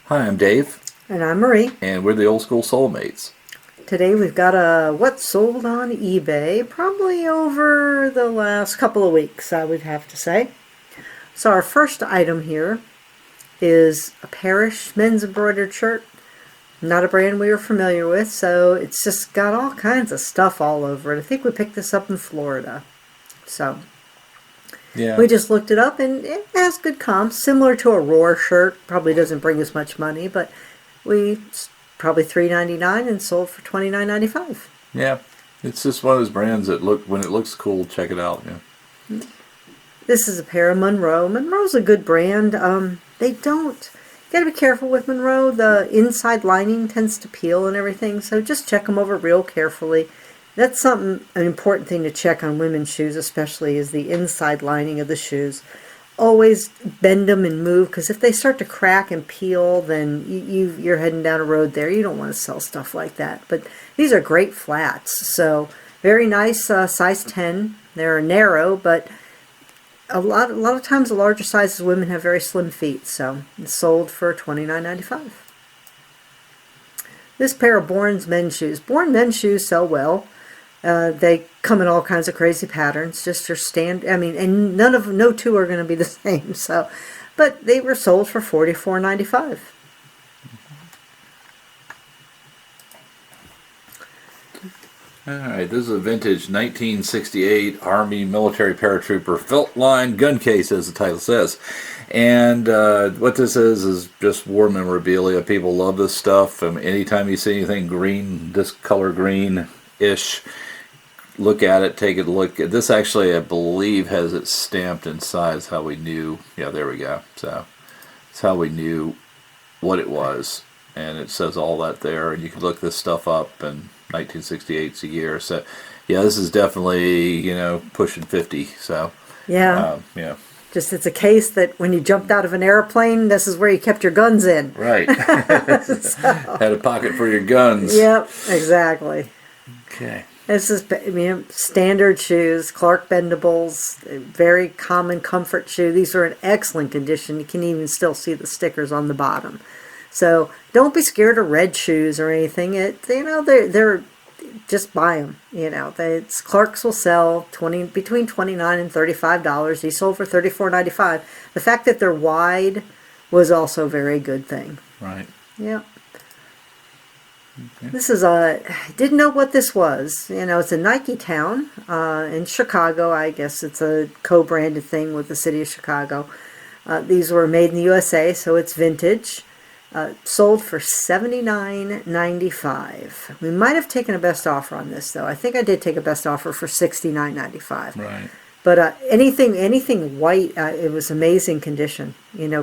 Hi, I'm Dave, And I'm Marie. and we're the Old School Soulmates. Today we've got a what sold on eBay, probably over the last couple of weeks, I would have to say. So our first item here is a Parrish men's embroidered shirt. Not a brand we are familiar with, so it's just got all kinds of stuff all over it. I think we picked this up in Florida. So Yeah, we just looked it up, and it has good comps, similar to a Roar shirt. Probably doesn't bring as much money, but we probably $3.99 and sold for $29.95. yeah. It's just one of those brands that when it looks cool, check it out. Yeah. This is a pair of Monroe. Monroe's a good brand. They don't. You got to be careful with Monroe. The inside lining tends to peel and everything, so just check them over real carefully. That's an important thing to check on women's shoes, especially, is the inside lining of the shoes. Always bend them and move, because if they start to crack and peel, then you're heading down a road there. You don't want to sell stuff like that. But these are great flats, so very nice, size 10. They're narrow, but a lot of times the larger sizes women have very slim feet, so it's sold for $29.95. This pair of Bourne's men's shoes. Bourne men's shoes sell well. They come in all kinds of crazy patterns, just your and no two are going to be the same. So, but they were sold for $44.95. All right, this is a vintage 1968 Army military paratrooper felt line gun case, as the title says. And what this is just war memorabilia. People love this stuff. Anytime you see anything green, this color green-ish, look at it, take a look. This actually, I believe, has it stamped inside. That's how we knew. Yeah, there we go. So that's how we knew what it was. And it says all that there. And you can look this stuff up, and 1968's a year. So, yeah, this is definitely, pushing 50. So, Yeah. yeah. Just it's a case that when you jumped out of an airplane, this is where you kept your guns in. Right. Had a pocket for your guns. Yep, exactly. Okay. This is standard shoes, Clark Bendables, a very common comfort shoe. These are in excellent condition. You can even still see the stickers on the bottom. So don't be scared of red shoes or anything. They're just buy them. Clark's will sell between $29 and $35. He sold for $34.95. The fact that they're wide was also a very good thing. Right. Yeah. Okay. This is didn't know what this was. It's a Nike town in Chicago. I guess it's a co-branded thing with the city of Chicago. These were made in the USA, so it's vintage. Sold for $79.95. We might have taken a best offer on this, though. I think I did take a best offer for $69.95. Right. But anything white, it was amazing condition.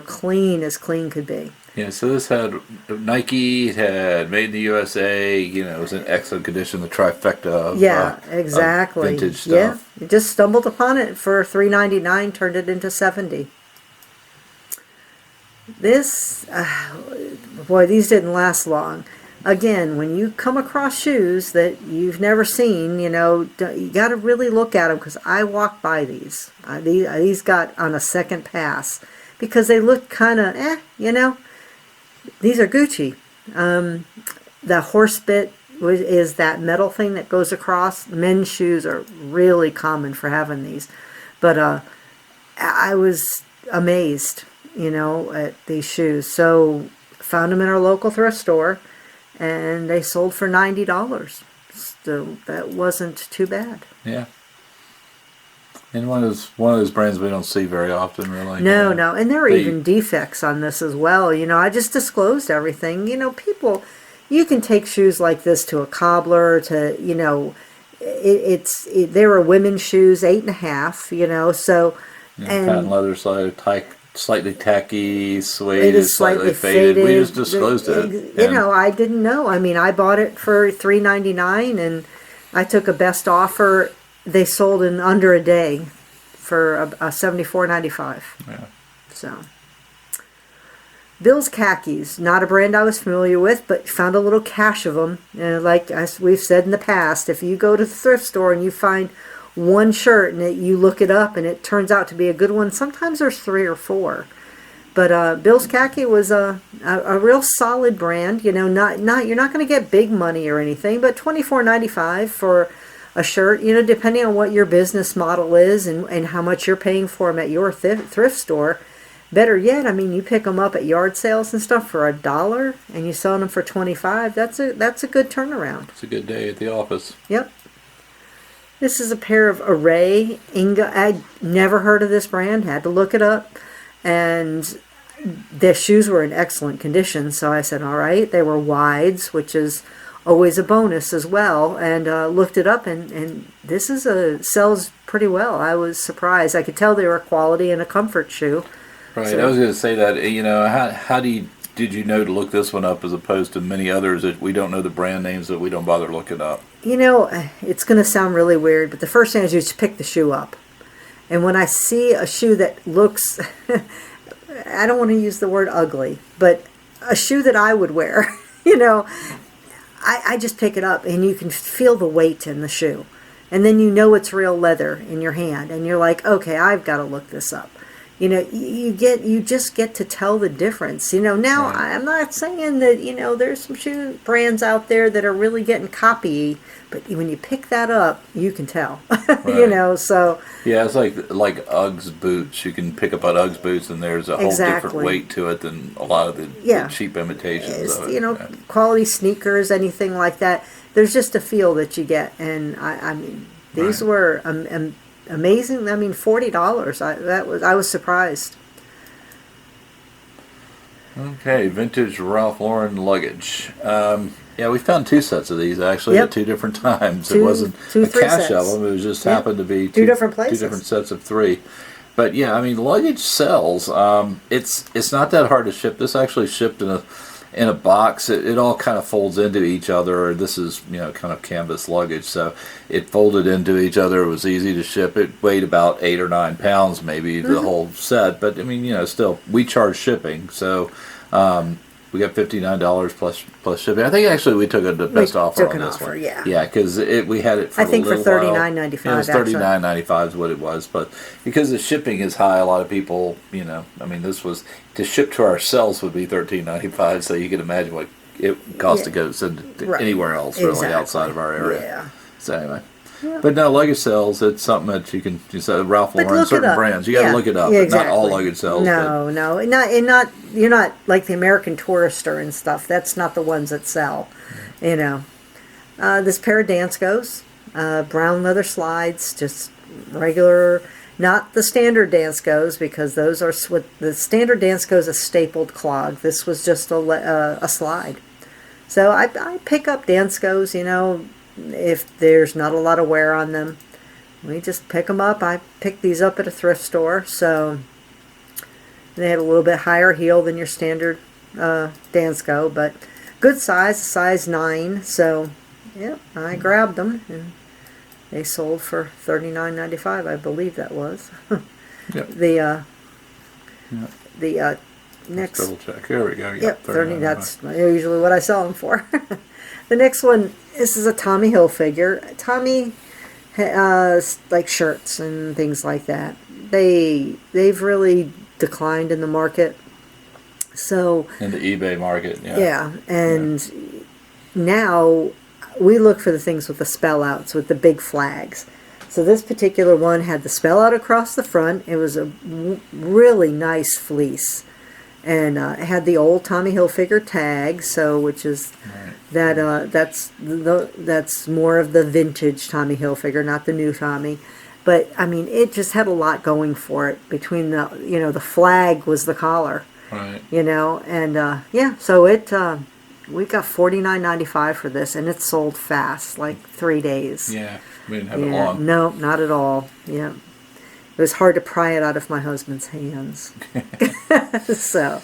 Clean as clean could be. Yeah, so this had Nike, it had made in the USA, it was in excellent condition, the trifecta of, exactly. Of vintage stuff. Yeah, you just stumbled upon it for $3.99, turned it into $70. This, boy, these didn't last long. Again, when you come across shoes that you've never seen, you got to really look at them, because I walked by these. These got on a second pass because they looked kind of, These are Gucci. The horse bit is that metal thing that goes across. Men's shoes are really common for having these. But I was amazed, at these shoes. So found them in our local thrift store, and they sold for $90. So that wasn't too bad. Yeah. And one of those brands we don't see very often, really. No, and there are even defects on this as well. I just disclosed everything. People, you can take shoes like this to a cobbler. There were women's shoes, 8.5. So, and patent leather slightly tacky, suede, it is slightly faded. We just disclosed it. I didn't know. I bought it for $3.99, and I took a best offer. They sold in under a day for a $74.95. Yeah. So, Bill's Khakis, not a brand I was familiar with, but found a little cache of them. And like as we've said in the past, if you go to the thrift store and you find one shirt and you look it up and it turns out to be a good one, sometimes there's 3 or 4. But Bill's Khaki was a real solid brand. You know, not you're not going to get big money or anything, but $24.95 for a shirt. You know, depending on what your business model is and how much you're paying for them at your thrift store. Better yet, I mean, you pick them up at yard sales and stuff for $1, and you sell them for 25. That's a good turnaround. It's a good day at the office. Yep. This is a pair of Array Inga. I'd never heard of this brand. Had to look it up, and their shoes were in excellent condition. So I said, all right. They were wides, which is always a bonus as well. And looked it up, and this is sells pretty well. I was surprised. I could tell they were a quality and a comfort shoe. Right. So, I was going to say that. You know, how did you know to look this one up as opposed to many others that we don't know the brand names that we don't bother looking up? You know, it's going to sound really weird, but the first thing is you just pick the shoe up. And when I see a shoe that looks, I don't want to use the word ugly, but a shoe that I would wear, you know, I just pick it up and you can feel the weight in the shoe. And then you know it's real leather in your hand. And you're like, okay, I've got to look this up. You know, you just get to tell the difference. You know, now Right. I'm not saying that, you know, there's some shoe brands out there that are really getting copy, but when you pick that up, you can tell. You Right. know, so Yeah, it's like Uggs boots. You can pick up on Uggs boots, and there's a whole different Exactly. weight to it than a lot of the Yeah. cheap imitations it's, of it. you know, Yeah. quality sneakers, anything like that. There's just a feel that you get, and I mean, these Right. were amazing. I mean, $40. I was surprised. Okay, vintage Ralph Lauren luggage. Yeah, we found two sets of these actually Yep. at two different times. It Two- wasn't two a free cache of sets. them. It was just Yep. happened to be Two different places. two different sets of three. But yeah, I mean, luggage sells. It's not that hard to ship. This actually shipped in a box. It all kind of folds into each other. This is, you know, kind of canvas luggage, so it folded into each other. It was easy to ship. It weighed about 8 or 9 pounds, maybe the whole set. But I mean, you know, still we charge shipping, so we got $59 plus shipping. I think actually we took the best offer took on an this offer, one. yeah. Yeah, because we had it for I think a for little while. $39.95 It was actually. $39.95 is what it was, but because the shipping is high, a lot of people, you know, I mean, this was to ship to ourselves would be $13.95, so you can imagine what it costs to go send to Right. anywhere else, really, Exactly. outside of our area. Yeah. So anyway. Yeah. But no, luggage sells. It's something that you can. You said Ralph But Lauren, look it certain up. brands. You got to Yeah. look it up. Yeah, Not all exactly. luggage sells. No, no, not you're not like the American Tourister and stuff. That's not the ones that sell. You know, this pair of Danskos, brown leather slides, just regular, not the standard Danskos because those are the standard Dansko is a stapled clog. This was just a slide. So I pick up Danskos, you know, if there's not a lot of wear on them. We just pick them up. I picked these up at a thrift store, so they had a little bit higher heel than your standard Dansko, but good size 9. So, yep, I grabbed them, and they sold for $39.95. I believe that was. Yep. The next. Double check. There we go. Yep, 30. That's usually what I sell them for. The next one. This is a Tommy Hilfiger. Tommy, like shirts and things like that. They've really declined in the market. So in the eBay market. Yeah. yeah, and now we look for the things with the spell outs, with the big flags. So this particular one had the spell out across the front. It was a really nice fleece, and it had the old Tommy Hilfiger tag. So which is that's more of the vintage Tommy Hilfiger, not the new Tommy. But I mean, it just had a lot going for it. Between the flag was the collar. Right. And yeah, so we got $49.95 for this, and it sold fast, like 3 days. Yeah. We didn't have it long. No, not at all. Yeah, it was hard to pry it out of my husband's hands. So,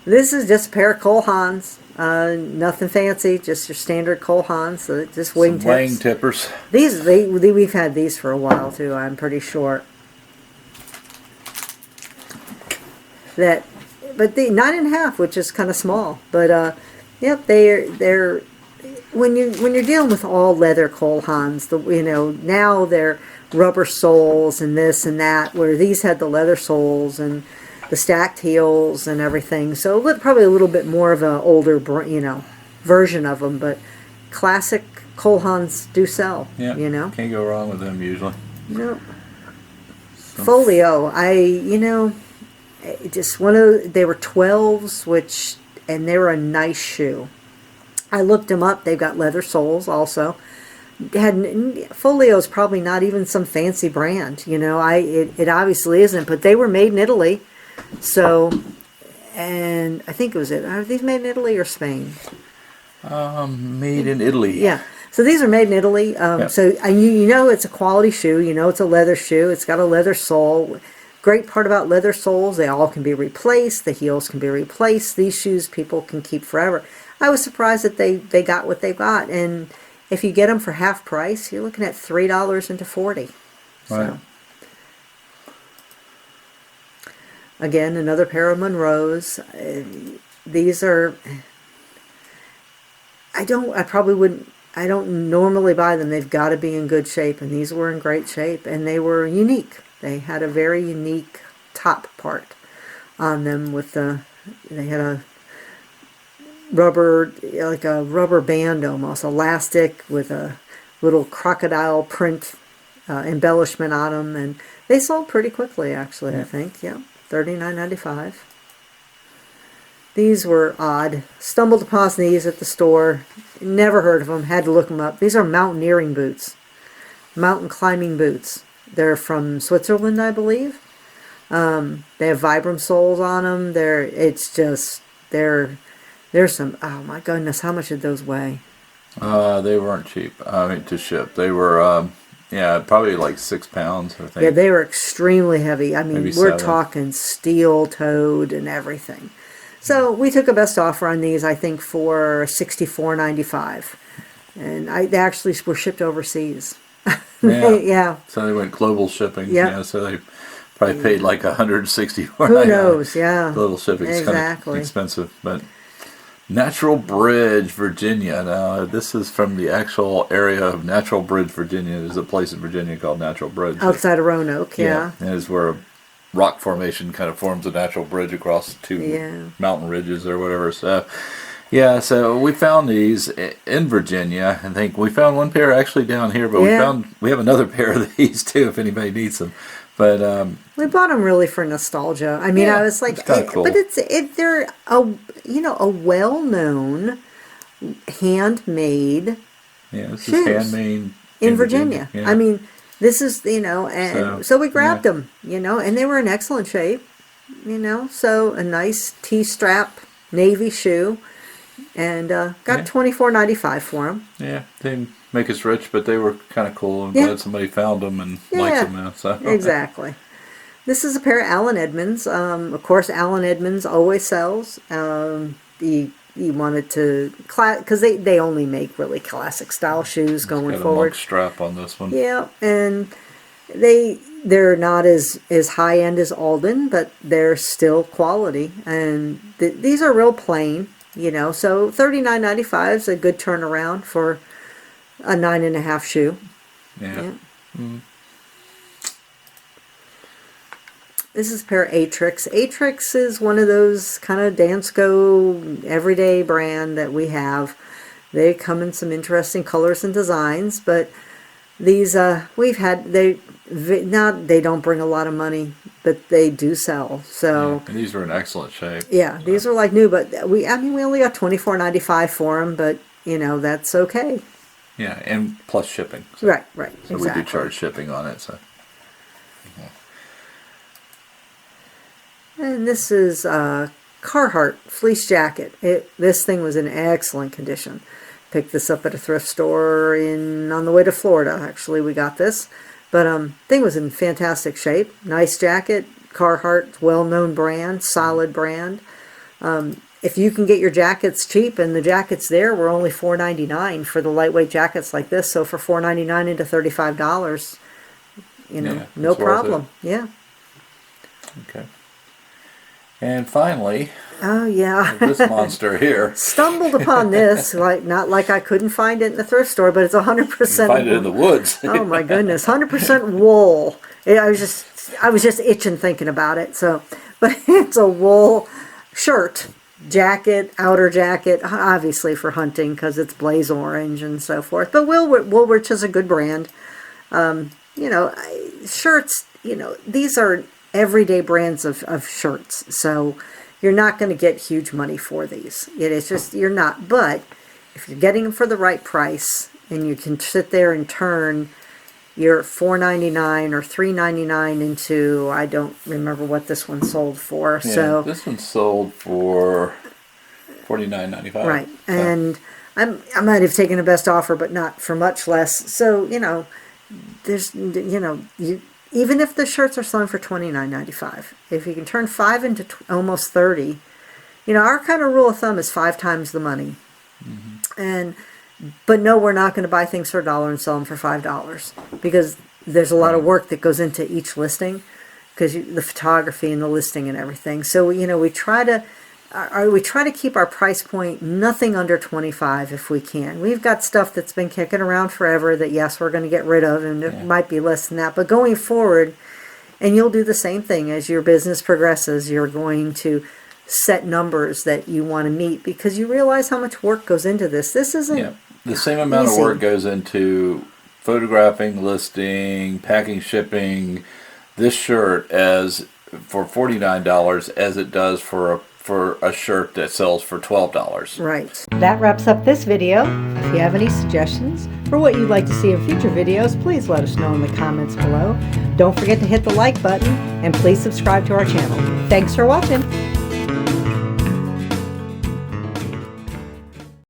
this is just a pair of Cole Haans. Nothing fancy, just your standard Cole Haans. So just wingtips. Some wing tippers. These we've had these for a while too. I'm pretty sure. But the 9.5, which is kind of small. But yep, they're when you're dealing with all leather Cole Haans, now they're rubber soles and this and that. Where these had the leather soles, and the stacked heels and everything. So probably a little bit more of an older, version of them, but classic Cole Haans do sell. Yeah, can't go wrong with them usually. No. Folio, just they were 12s, and they were a nice shoe. I looked them up. They've got leather soles also. Folio is probably not even some fancy brand, it obviously isn't, but they were made in Italy. So, and I think are these made in Italy or Spain? Made in Italy. Yeah. So these are made in Italy. So and it's a quality shoe. It's a leather shoe. It's got a leather sole. Great part about leather soles, they all can be replaced. The heels can be replaced. These shoes people can keep forever. I was surprised that they got what they got. And if you get them for half price, you're looking at $3 into $40. Right. So. Again, another pair of Monroes. These are, I don't normally buy them. They've got to be in good shape, and these were in great shape, and they were unique. They had a very unique top part on them they had a rubber, like a rubber band almost, elastic with a little crocodile print embellishment on them, and they sold pretty quickly actually, I think, yeah. $39.95. These were odd. Stumbled upon these at the store. Never heard of them. Had to look them up. These are mountaineering boots. Mountain climbing boots. They're from Switzerland, I believe. They have Vibram soles on them. There's some, oh my goodness, how much did those weigh? They weren't cheap. To ship. They were, probably like 6 pounds, I think. Yeah, they were extremely heavy. I mean, Maybe we're 7. talking steel-toed and everything. So we took a best offer on these, I think, for $64.95. And they actually were shipped overseas. Yeah. So they went global shipping. Yeah. So they probably paid like $164. Who knows? Yeah. Global shipping is exactly. kind of expensive, but Natural Bridge, Virginia. Now this is from the actual area of Natural Bridge, Virginia. There's a place in Virginia called Natural Bridge. Outside of Roanoke, yeah. And it's where a rock formation kind of forms a natural bridge across two mountain ridges or whatever. So. Yeah, so we found these in Virginia. I think we found one pair actually down here, but we have another pair of these too if anybody needs them. But we bought them really for nostalgia. I mean, I was like, cool. But they're a well-known handmade. Yeah, this shoes is handmade in Virginia. Yeah. I mean, this is and so we grabbed them, and they were in excellent shape, So a nice T-strap navy shoe. And got $24.95 for them. Yeah, they didn't make us rich, but they were kind of cool. I'm glad somebody found them and likes them now. So. Exactly. This is a pair of Allen Edmonds. Of course, Allen Edmonds always sells. He wanted to, because they only make really classic style shoes going got forward. A monk strap on this one. Yeah, and they're not as high end as Alden, but they're still quality. And these are real plain. So $39.95 is a good turnaround for a 9.5 shoe. Yeah. Mm. This is a pair of Atrix. Atrix is one of those kind of Dansko everyday brand that we have. They come in some interesting colors and designs, but these they don't bring a lot of money, but they do sell. So and these are in excellent shape. Yeah, these are like new, but we only got $24.95 for them, but that's okay. Yeah, and plus shipping. So. Right, So exactly. we do charge shipping on it. So. And this is Carhartt Fleece Jacket. This thing was in excellent condition. Picked this up at a thrift store on the way to Florida. Actually, we got this. But thing was in fantastic shape. Nice jacket. Carhartt, well-known brand, solid brand. If you can get your jackets cheap, and the jackets there were only $4.99 for the lightweight jackets like this. So for $4.99 into $35, no problem. Yeah. Okay. And finally, oh yeah, this monster here. Stumbled upon this, not like I couldn't find it in the thrift store, but it's 100%. Find it in the woods. Oh my goodness, 100% wool. I was just itching thinking about it. So but it's a wool shirt, jacket, outer jacket, obviously for hunting because it's blaze orange and so forth. But Woolrich is a good brand. Shirts, these are everyday brands of shirts. So you're not going to get huge money for these. It's just, you're not. But if you're getting them for the right price and you can sit there and turn your $4.99 or $3.99 into, I don't remember what this one sold for. Yeah, so this one sold for $49.95. Right. And I might have taken a best offer, but not for much less. So, there's, even if the shirts are selling for $29.95, if you can turn 5 into almost 30, our kind of rule of thumb is 5 times the money. But no, we're not going to buy things for $1 and sell them for $5 because there's a lot of work that goes into each listing, because the photography and the listing and everything. So we try to keep our price point nothing under $25 if we can. We've got stuff that's been kicking around forever that yes, we're going to get rid of, and it might be less than that. But going forward, and you'll do the same thing as your business progresses, you're going to set numbers that you want to meet because you realize how much work goes into this. This isn't the same amount of work goes into photographing, listing, packing, shipping this shirt as for $49 as it does for a shirt that sells for $12. Right. That wraps up this video. If you have any suggestions for what you'd like to see in future videos, please let us know in the comments below. Don't forget to hit the like button and please subscribe to our channel. Thanks for watching.